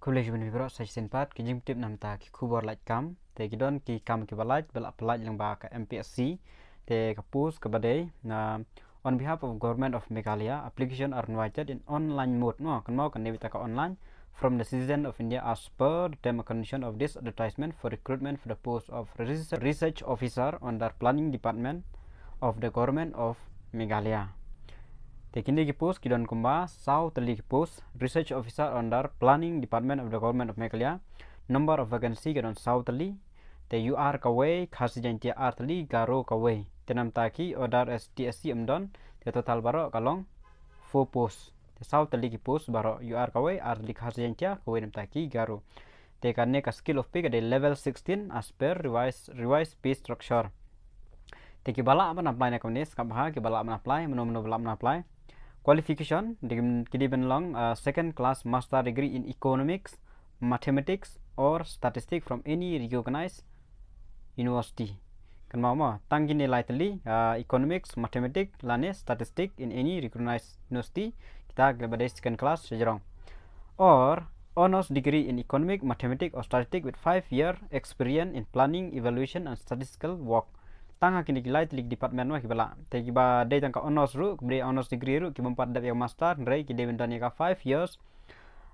College Universitas Section 4 kijing tip nam ta ki KHUBOR LAITKAM te kidon ki kam ki balaj belak yang ba ka MPSC te kapus kabade na on behalf of government of Meghalaya application are invited in online mode no kan mau kan nevita ka online from the citizen of India as per the term and condition of this advertisement for recruitment for the post of research officer under planning department of the government of Meghalaya. Tekini ki post kidon kumba sau teli ki post research officer under planning department of the government of Meghalaya. Number of vacancy kidon sau teli te UR kawai khasi jantia R teli garo kawai tenam taki order STSC amdon te total baro kalong 4 post te sau teli ki post baro UR kawai R teli khasi jantia kawai nam taki garo te karne ka skill of pay kade level 16 as per revised pay structure te ki bala aman apply na kamne skabha ki bala aman apply meno bala aman apply. Qualification given long second class master degree in economics, mathematics or statistics from any recognized university. Kan mau tanggi nilai teli economics, mathematics, lane statistics in any recognized university kita kepada second class sejarong. Or honors degree in economics, mathematics or statistics with 5-year experience in planning, evaluation and statistical work. Tanga kini kilai telik department wah kibala te kiba day tangka honors ru kemudian honors degree ru kiba 4 yang master nrai kide bentani ka 5 years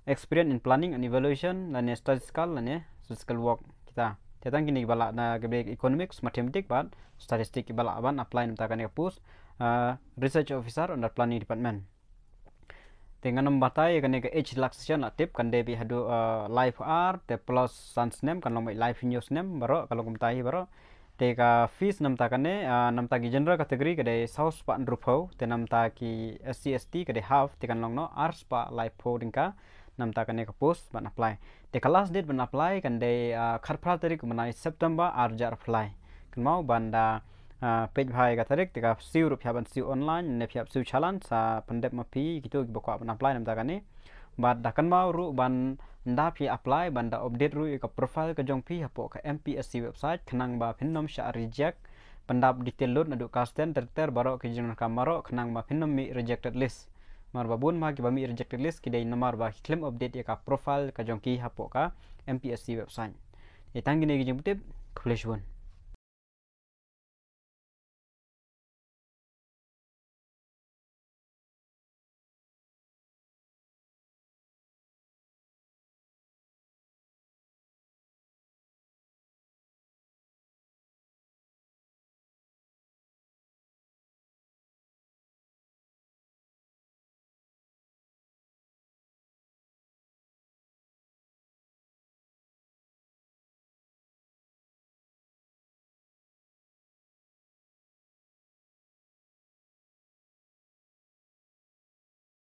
experience in planning and evaluation dan statistical work kita tetang kini kibala na kebe economics mathematics but statistic kibala aban apply nam takane post research officer under planning department dengan membatai kane ke age relaxation tip kan de bi hadu live art te plus sans name kan lomai live news name baro kalau kumtai baro teka fees nam takane nam taki general category kade saus pa andrupau te nam taki SC/ST kade half tekan long no ars pa live po dingka nam takane ka post ban apply te last date ban apply kan de kharpral tarik manai September arjar apply kan mau banda page bhai ka tarik teka siu rupiah ban siu online ne phiap siu chalan sa pandep mapi gitu bokwa ban apply nam takane bad dakan mau ru ban nda pi apply banda update ru ka profile ka jong pi hapo ka MPSC website khnang ba phinnom sha reject pandap detail load nadu kasten ter baro ke jing kamaro khnang ba phinnom mi rejected list mar ba bun ma ki ba mi rejected list ki dei namar ba claim update ka profile ka jong ki hapo ka MPSC website etang gine gi jing tip college one